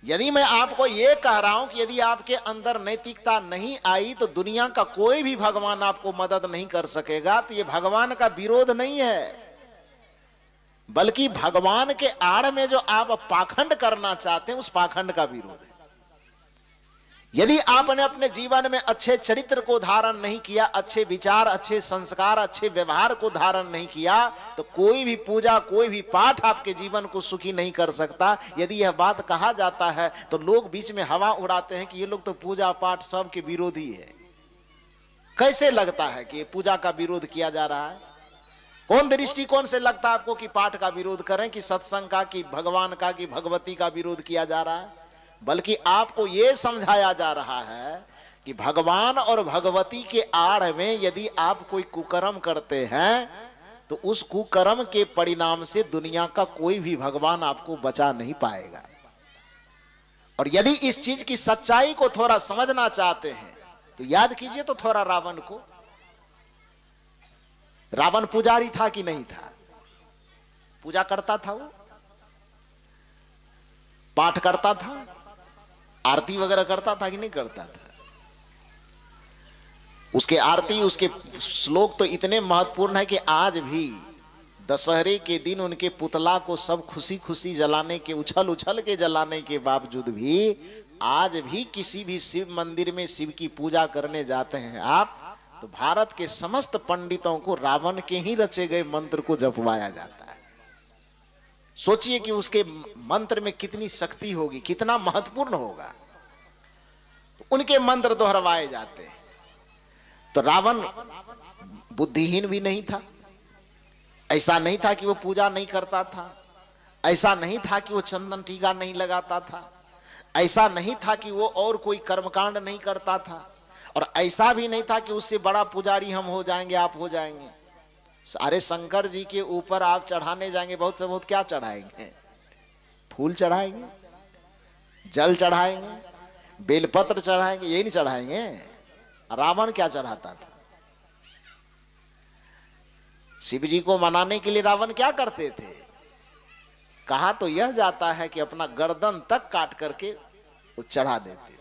यदि मैं आपको ये कह रहा हूं कि यदि आपके अंदर नैतिकता नहीं आई तो दुनिया का कोई भी भगवान आपको मदद नहीं कर सकेगा, तो ये भगवान का विरोध नहीं है, बल्कि भगवान के आड़ में जो आप पाखंड करना चाहते हैं उस पाखंड का विरोध है। यदि आपने अपने जीवन में अच्छे चरित्र को धारण नहीं किया, अच्छे विचार, अच्छे संस्कार, अच्छे व्यवहार को धारण नहीं किया, तो कोई भी पूजा, कोई भी पाठ आपके जीवन को सुखी नहीं कर सकता। यदि यह बात कहा जाता है तो लोग बीच में हवा उड़ाते हैं कि ये लोग तो पूजा पाठ सब के विरोधी है। कैसे लगता है कि पूजा का विरोध किया जा रहा है? कौन दृष्टिकोण से लगता है आपको कि पाठ का विरोध करें, कि सत्संग का, कि भगवान का, कि भगवती का विरोध किया जा रहा है? बल्कि आपको यह समझाया जा रहा है कि भगवान और भगवती के आड़ में यदि आप कोई कुकर्म करते हैं तो उस कुकर्म के परिणाम से दुनिया का कोई भी भगवान आपको बचा नहीं पाएगा। और यदि इस चीज की सच्चाई को थोड़ा समझना चाहते हैं तो याद कीजिए तो थोड़ा रावण को। रावण पुजारी था कि नहीं था? पूजा करता था, वो पाठ करता था, आरती वगैरह करता था कि नहीं करता था? उसके आरती, उसके श्लोक तो इतने महत्वपूर्ण है कि आज भी दशहरे के दिन उनके पुतला को सब खुशी खुशी जलाने के, उछल उछल के जलाने के बावजूद भी आज भी किसी भी शिव मंदिर में शिव की पूजा करने जाते हैं आप, तो भारत के समस्त पंडितों को रावण के ही रचे गए मंत्र को जपवाया जाता है। सोचिए कि उसके मंत्र में कितनी शक्ति होगी, कितना महत्वपूर्ण होगा। तो उनके मंत्र दोहरवाए जाते हैं। तो रावण बुद्धिहीन भी नहीं था, ऐसा नहीं था कि वो पूजा नहीं करता था, ऐसा नहीं था कि वो चंदन टीका नहीं लगाता था, ऐसा नहीं था कि वो और कोई कर्मकांड नहीं करता था, और ऐसा भी नहीं था कि उससे बड़ा पुजारी हम हो जाएंगे, आप हो जाएंगे। सारे शंकर जी के ऊपर आप चढ़ाने जाएंगे, बहुत से बहुत क्या चढ़ाएंगे? फूल चढ़ाएंगे, जल चढ़ाएंगे, बेलपत्र चढ़ाएंगे, यही नहीं चढ़ाएंगे। रावण क्या चढ़ाता था? शिव जी को मनाने के लिए रावण क्या करते थे? कहा तो यह जाता है कि अपना गर्दन तक काट करके वो चढ़ा देते।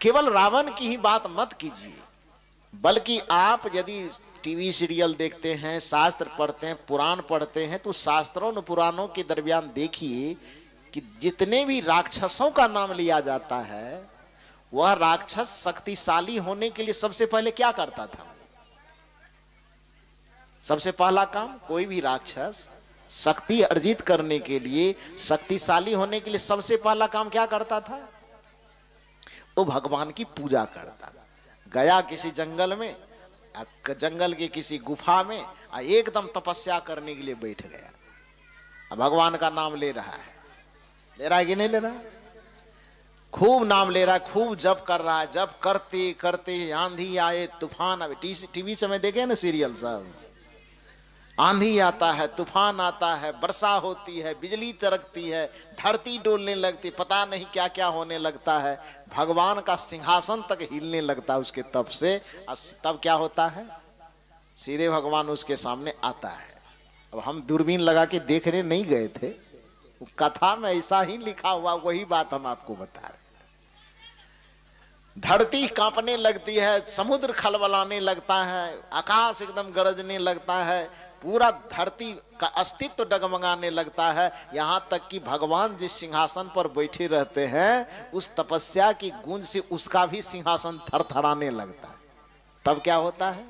केवल रावण की ही बात मत कीजिए, बल्कि आप यदि टीवी सीरियल देखते हैं, शास्त्र पढ़ते हैं, पुराण पढ़ते हैं, तो शास्त्रों और पुराणों के दरमियान देखिए कि जितने भी राक्षसों का नाम लिया जाता है, वह राक्षस शक्तिशाली होने के लिए सबसे पहले क्या करता था? सबसे पहला काम, कोई भी राक्षस शक्ति अर्जित करने के लिए, शक्तिशाली होने के लिए सबसे पहला काम क्या करता था? वो भगवान की पूजा करता था। गया किसी जंगल में, जंगल के किसी गुफा में एकदम तपस्या करने के लिए बैठ गया। भगवान का नाम ले रहा है कि नहीं ले रहा? खूब नाम ले रहा है, खूब जप कर रहा है। जप करते करते आंधी आए, तूफान आए। टीवी समय देखे ना सीरियल सब, आंधी आता है, तूफान आता है, वर्षा होती है, बिजली तड़कती है, धरती डोलने लगती, पता नहीं क्या क्या होने लगता है। भगवान का सिंहासन तक हिलने लगता है उसके तप से। तब क्या होता है? सीधे भगवान उसके सामने आता है। अब हम दूरबीन लगा के देखने नहीं गए थे, कथा में ऐसा ही लिखा हुआ, वही बात हम आपको बता रहे। धरती कांपने लगती है, समुद्र खलबलाने लगता है, आकाश एकदम गरजने लगता है, पूरा धरती का अस्तित्व डगमगाने लगता है। यहां तक कि भगवान जिस सिंहासन पर बैठे रहते हैं, उस तपस्या की गूंज से उसका भी सिंहासन थरथराने लगता है। तब क्या होता है?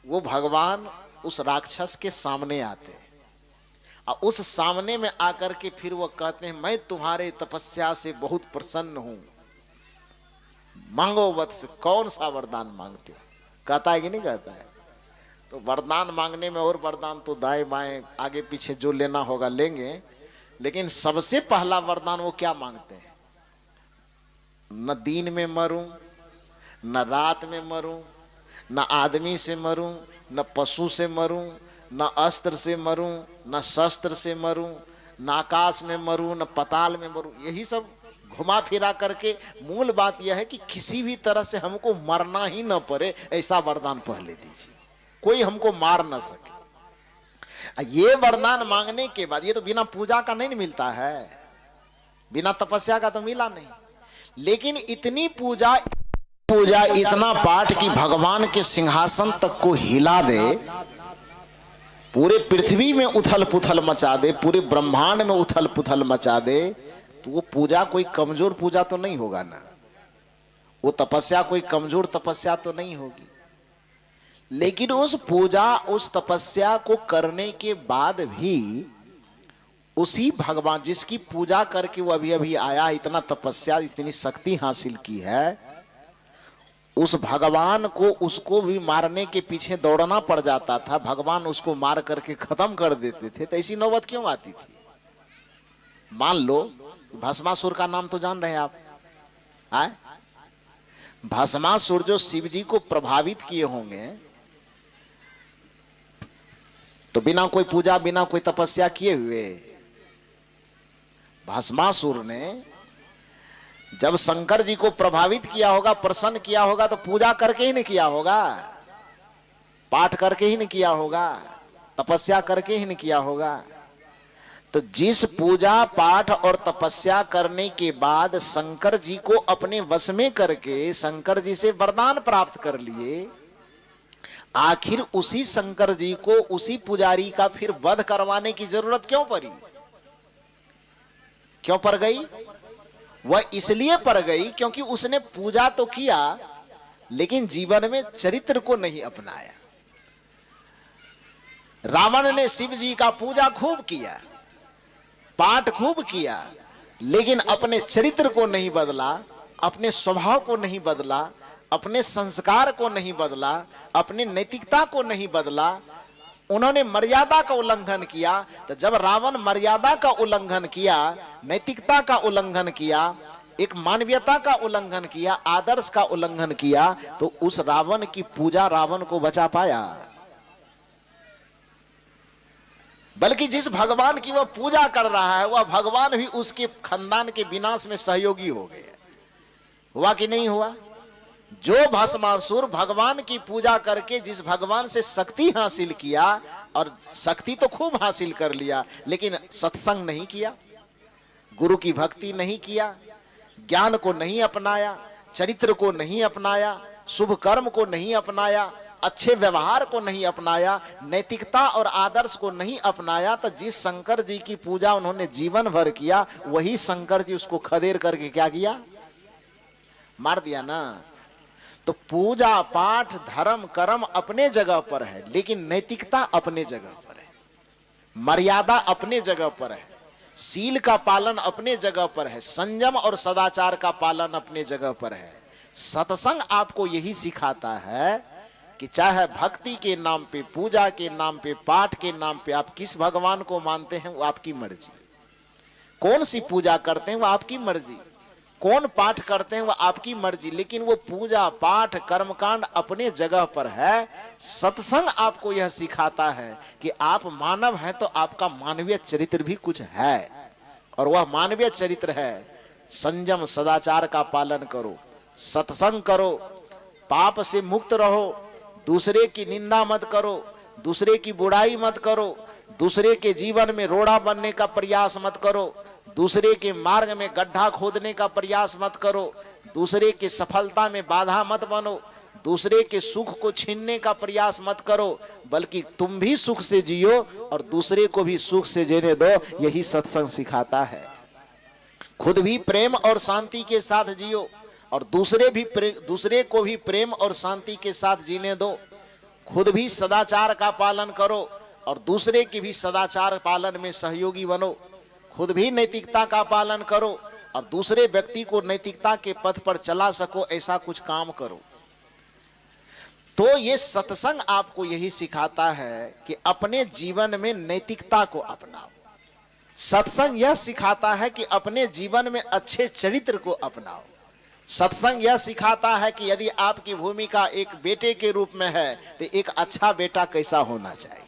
वो भगवान उस राक्षस के सामने आते हैं, और उस सामने में आकर के फिर वो कहते हैं, मैं तुम्हारे तपस्या से बहुत प्रसन्न हूं, मांगो वत्स, कौन सा वरदान मांगते हो? कहता है कि नहीं कहता है? तो वरदान मांगने में और वरदान तो दाएं बाएं आगे पीछे जो लेना होगा लेंगे, लेकिन सबसे पहला वरदान वो क्या मांगते हैं? न दिन में मरूं, न रात में मरूं, न आदमी से मरूं, न पशु से मरूं, न अस्त्र से मरूं, न शस्त्र से मरूं, न आकाश में मरूं, न पताल में मरूं। यही सब घुमा फिरा करके मूल बात यह है कि किसी भी तरह से हमको मरना ही न पड़े, ऐसा वरदान पहले दीजिए, कोई हमको मार न सके। ये वरदान मांगने के बाद, ये तो बिना पूजा का नहीं मिलता है, बिना तपस्या का तो मिला नहीं। लेकिन इतनी पूजा इतना पाठ कि भगवान के सिंहासन तक को हिला दे, पूरे पृथ्वी में उथल पुथल मचा दे, पूरे ब्रह्मांड में उथल पुथल मचा दे, तो वो पूजा कोई कमजोर पूजा तो नहीं होगा ना, वो तपस्या कोई कमजोर तपस्या तो नहीं होगी। लेकिन उस पूजा उस तपस्या को करने के बाद भी उसी भगवान जिसकी पूजा करके वो अभी अभी आया, इतना तपस्या इतनी शक्ति हासिल की है, उस भगवान को उसको भी मारने के पीछे दौड़ना पड़ जाता था, भगवान उसको मार करके खत्म कर देते थे, तो ऐसी नौबत क्यों आती थी? मान लो भस्मासुर का नाम तो जान रहे हैं आप, आए? भस्मासुर जो शिव जी को प्रभावित किए होंगे, तो बिना कोई पूजा बिना कोई तपस्या किए हुए भस्मासुर ने जब शंकर जी को प्रभावित किया होगा, प्रसन्न किया होगा, तो पूजा करके ही नहीं किया होगा, पाठ करके ही नहीं किया होगा, तपस्या करके ही नहीं किया होगा। तो जिस पूजा पाठ और तपस्या करने के बाद शंकर जी को अपने वश में करके शंकर जी से वरदान प्राप्त कर लिए, आखिर उसी शंकर जी को उसी पुजारी का फिर वध करवाने की जरूरत क्यों पड़ी? क्यों पड़ गई? वह इसलिए पड़ गई क्योंकि उसने पूजा तो किया लेकिन जीवन में चरित्र को नहीं अपनाया। रावण ने शिव जी का पूजा खूब किया, पाठ खूब किया, लेकिन अपने चरित्र को नहीं बदला, अपने स्वभाव को नहीं बदला, अपने संस्कार को नहीं बदला, अपने नैतिकता को नहीं बदला। उन्होंने मर्यादा का उल्लंघन किया। तो जब रावण मर्यादा का उल्लंघन किया, नैतिकता का उल्लंघन किया, एक मानवीयता का उल्लंघन किया, आदर्श का उल्लंघन किया, तो उस रावण की पूजा रावण को बचा पाया? बल्कि जिस भगवान की वह पूजा कर रहा है, वह भगवान भी उसके खानदान के विनाश में सहयोगी हो गए। हुआ कि नहीं हुआ? जो भस्मासुर भगवान की पूजा करके जिस भगवान से शक्ति हासिल किया, और शक्ति तो खूब हासिल कर लिया, लेकिन सत्संग नहीं किया, गुरु की भक्ति नहीं किया, ज्ञान को नहीं अपनाया, चरित्र को नहीं अपनाया, शुभ कर्म को नहीं अपनाया, अच्छे व्यवहार को नहीं अपनाया, नैतिकता और आदर्श को नहीं अपनाया, तो जिस शंकर जी की पूजा उन्होंने जीवन भर किया, वही शंकर जी उसको खदेड़ करके क्या किया? मार दिया ना। तो पूजा पाठ धर्म कर्म अपने जगह पर है, लेकिन नैतिकता अपने जगह पर है, मर्यादा अपने जगह पर है, शील का पालन अपने जगह पर है, संयम और सदाचार का पालन अपने जगह पर है। सत्संग आपको यही सिखाता है कि चाहे भक्ति के नाम पे, पूजा के नाम पे, पाठ के नाम पे आप किस भगवान को मानते हैं वो आपकी मर्जी, कौन सी पूजा करते हैं वो आपकी मर्जी, कौन पाठ करते हैं वो आपकी मर्जी, लेकिन वो पूजा पाठ कर्मकांड अपने जगह पर है। सत्संग आपको यह सिखाता है कि आप मानव हैं तो आपका मानवीय चरित्र भी कुछ है, और वह मानवीय चरित्र है संयम सदाचार का पालन करो, सत्संग करो, पाप से मुक्त रहो, दूसरे की निंदा मत करो, दूसरे की बुराई मत करो, दूसरे के जीवन में रोड़ा बनने का प्रयास मत करो, दूसरे के मार्ग में गड्ढा खोदने का प्रयास मत करो, दूसरे की सफलता में बाधा मत बनो, दूसरे के सुख को छीनने का प्रयास मत करो, बल्कि तुम भी सुख से जियो और दूसरे को भी सुख से जीने दो। यही सत्संग सिखाता है। खुद भी प्रेम और शांति के साथ जियो और दूसरे को भी प्रेम और शांति के साथ जीने दो। खुद भी सदाचार का पालन करो और दूसरे की भी सदाचार पालन में सहयोगी बनो। खुद भी नैतिकता का पालन करो और दूसरे व्यक्ति को नैतिकता के पथ पर चला सको, ऐसा कुछ काम करो। तो ये सत्संग आपको यही सिखाता है कि अपने जीवन में नैतिकता को अपनाओ। सत्संग यह सिखाता है कि अपने जीवन में अच्छे चरित्र को अपनाओ। सत्संग यह सिखाता है कि यदि आपकी भूमिका एक बेटे के रूप में है तो एक अच्छा बेटा कैसा होना चाहिए।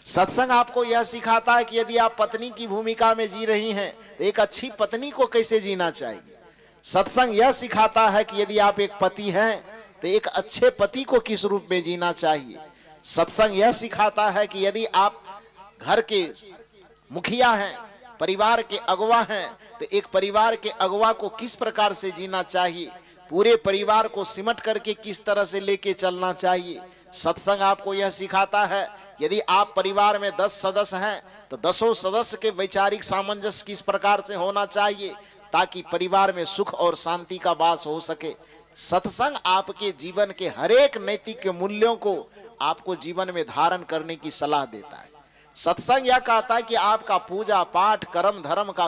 सत्संग आपको यह सिखाता है कि यदि आप पत्नी की भूमिका में जी रही हैं तो एक अच्छी पत्नी को कैसे जीना चाहिए। सत्संग यह सिखाता है कि यदि आप एक पति हैं तो एक अच्छे पति को किस रूप में जीना चाहिए। सत्संग यह सिखाता है कि यदि आप घर के मुखिया हैं, परिवार के अगुवा हैं, तो एक परिवार के अगुवा को किस प्रकार से जीना चाहिए, पूरे परिवार को सिमट करके किस तरह से लेके चलना चाहिए। सत्संग आपको यह सिखाता है। यदि आप परिवार में 10 सदस्य हैं तो 10 सदस्य के वैचारिक सामंजस्य किस प्रकार से होना चाहिए ताकि परिवार में सुख और शांति का वास हो सके। सत्संग आपके जीवन के हरेक नैतिक मूल्यों को आपको जीवन में धारण करने की सलाह देता है। सत्संग यह कहता है कि आपका पूजा पाठ कर्म धर्म का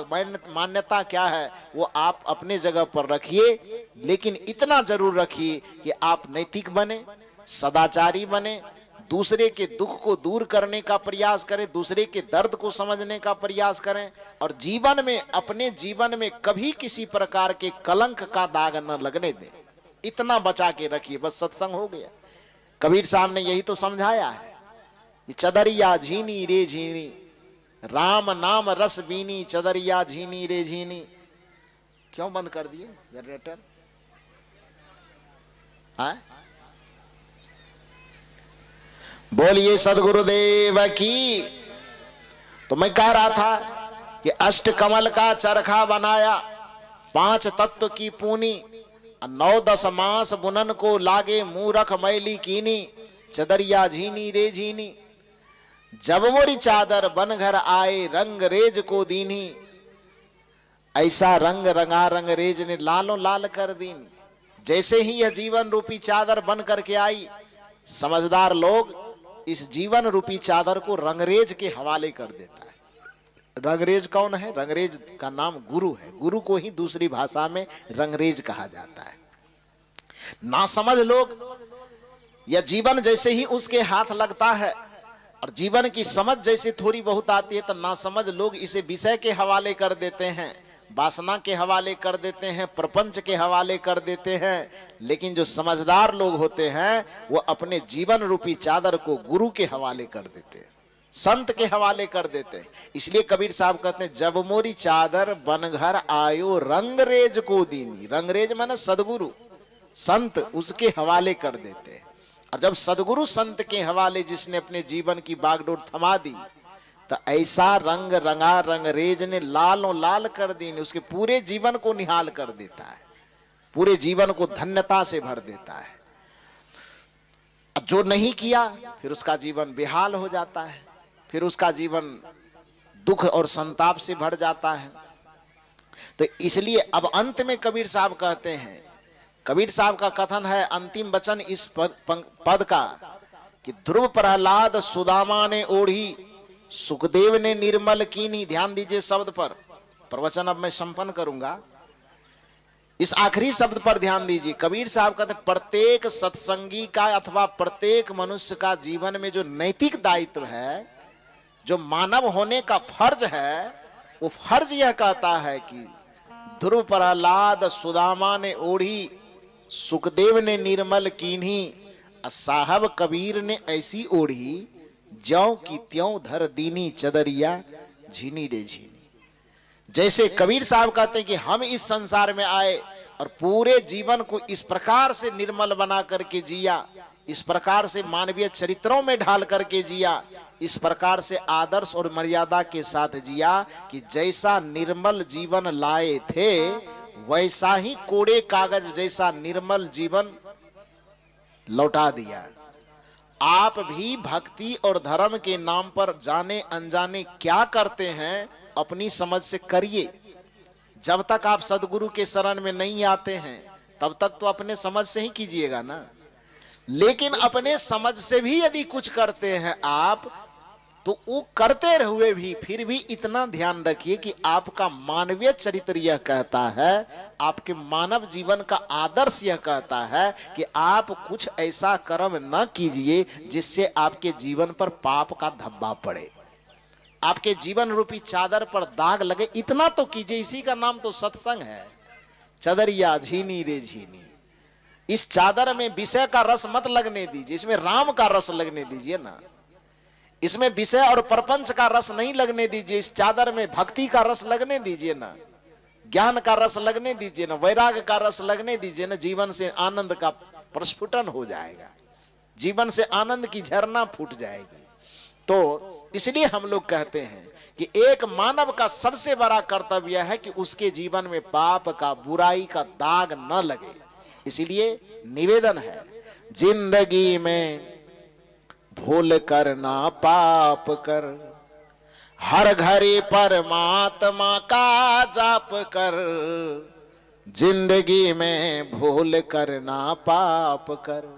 मान्यता क्या है वो आप अपने जगह पर रखिए, लेकिन इतना जरूर रखिए कि आप नैतिक बने, सदाचारी बने, दूसरे के दुख को दूर करने का प्रयास करें, दूसरे के दर्द को समझने का प्रयास करें, और जीवन में अपने जीवन में कभी किसी प्रकार के कलंक का दाग न लगने दें। इतना बचा के रखिए, बस सत्संग हो गया। कबीर साहब ने यही तो समझाया है। चदरिया झीनी रे झीनी, राम नाम रस बीनी, चदरिया झीनी रे झीनी। क्यों बंद कर दिए जनरेटर? बोलिए सदगुरुदेव की। तो मैं कह रहा था कि अष्ट कमल का चरखा बनाया, 5 तत्व की पूनी, 9-10 मास बुनन को लागे, मूरख मैली कीनी, चदरिया झीनी रे झीनी। जब मोरी चादर बन घर आए, रंग रेज को दीनी। ऐसा रंग रंगा रंग रेज ने लालों लाल कर दीनी। जैसे ही यह जीवन रूपी चादर बन करके आई, समझदार लोग इस जीवन रूपी चादर को रंगरेज के हवाले कर देता है। रंगरेज कौन है? रंगरेज का नाम गुरु है। गुरु को ही दूसरी भाषा में रंगरेज कहा जाता है। ना समझ लोग यह जीवन जैसे ही उसके हाथ लगता है और जीवन की समझ जैसे थोड़ी बहुत आती है तो ना समझ लोग इसे विषय के हवाले कर देते हैं, वासना के हवाले कर देते हैं, प्रपंच के हवाले कर देते हैं। लेकिन जो समझदार लोग होते हैं वो अपने जीवन रूपी चादर को गुरु के हवाले कर देते हैं, संत के हवाले कर देते हैं। इसलिए कबीर साहब कहते हैं, जब मोरी चादर बन घर आयो, रंगरेज को दीनी। रंगरेज माने सदगुरु, संत उसके हवाले कर देते हैं। और जब सदगुरु संत के हवाले जिसने अपने जीवन की बागडोर थमा दी, तो ऐसा रंग रंगा रंगरेज ने लालों लाल कर दी, उसके पूरे जीवन को निहाल कर देता है, पूरे जीवन को धन्यता से भर देता है। अब जो नहीं किया फिर उसका जीवन बेहाल हो जाता है, फिर उसका जीवन दुख और संताप से भर जाता है। तो इसलिए अब अंत में कबीर साहब कहते हैं, कबीर साहब का कथन है, अंतिम वचन इस पद का कि ध्रुव प्रहलाद सुदामा ने ओढ़ी, सुखदेव ने निर्मल कीनी। ध्यान दीजिए शब्द पर, प्रवचन अब मैं संपन्न करूंगा, इस आखिरी शब्द पर ध्यान दीजिए। कबीर साहब कहते हैं, प्रत्येक सत्संगी का अथवा प्रत्येक मनुष्य का जीवन में जो नैतिक दायित्व है, जो मानव होने का फर्ज है, वो फर्ज यह कहता है कि ध्रुव प्रहलाद सुदामा ने ओढ़ी, सुखदेव ने निर्मल कीन्ही, साहब कबीर ने ऐसी ओढ़ी, ज्यों की त्यों धर दीनी, चदरिया झीनी रे झीनी। जैसे कबीर साहब कहते हैं कि हम इस संसार में आए और पूरे जीवन को इस प्रकार से निर्मल बना करके जिया, इस प्रकार से मानवीय चरित्रों में ढाल करके जिया, इस प्रकार से आदर्श और मर्यादा के साथ जिया कि जैसा निर्मल जीवन लाए थे वैसा ही कोड़े कागज जैसा निर्मल जीवन लौटा दिया। आप भी भक्ति और धर्म के नाम पर जाने अनजाने क्या करते हैं अपनी समझ से करिए। जब तक आप सदगुरु के शरण में नहीं आते हैं तब तक तो अपने समझ से ही कीजिएगा ना। लेकिन अपने समझ से भी यदि कुछ करते हैं आप, तो वो करते हुए भी फिर भी इतना ध्यान रखिए कि आपका मानवीय चरित्र यह कहता है, आपके मानव जीवन का आदर्श यह कहता है कि आप कुछ ऐसा कर्म न कीजिए जिससे आपके जीवन पर पाप का धब्बा पड़े, आपके जीवन रूपी चादर पर दाग लगे। इतना तो कीजिए, इसी का नाम तो सत्संग है। चदरिया झीनी रे झीनी, इस चादर में विषय का रस मत लगने दीजिए, इसमें राम का रस लगने दीजिए ना। इसमें विषय और प्रपंच का रस नहीं लगने दीजिए, इस चादर में भक्ति का रस लगने दीजिए ना, ज्ञान का रस लगने दीजिए ना, वैराग्य का रस लगने दीजिए ना। जीवन से आनंद का प्रस्फुटन हो जाएगा, जीवन से आनंद की झरना फूट जाएगी। तो इसलिए हम लोग कहते हैं कि एक मानव का सबसे बड़ा कर्तव्य है कि उसके जीवन में पाप का, बुराई का दाग न लगे। इसीलिए निवेदन है, जिंदगी में भूल कर ना पाप कर, हर घड़ी परमात्मा का जाप कर, जिंदगी में भूल कर ना पाप कर।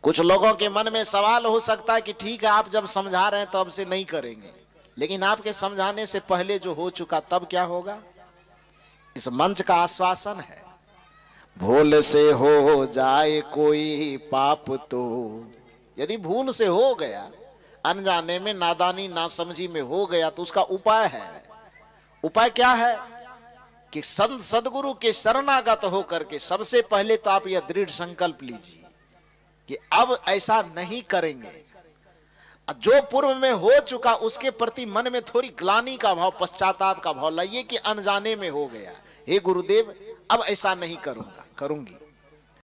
कुछ लोगों के मन में सवाल हो सकता है कि ठीक है, आप जब समझा रहे हैं तो अब से नहीं करेंगे, लेकिन आपके समझाने से पहले जो हो चुका तब क्या होगा? इस मंच का आश्वासन है, भूल से हो जाए कोई पाप तो, यदि भूल से हो गया, अनजाने में, नादानी, नासमझी में हो गया, तो उसका उपाय है। उपाय क्या है? कि संत सदगुरु के शरणागत होकर के सबसे पहले तो आप यह दृढ़ संकल्प लीजिए कि अब ऐसा नहीं करेंगे। जो पूर्व में हो चुका उसके प्रति मन में थोड़ी ग्लानि का भाव, पश्चाताप का भाव लाइए कि अनजाने में हो गया, हे गुरुदेव अब ऐसा नहीं करूंगा, करूंगी।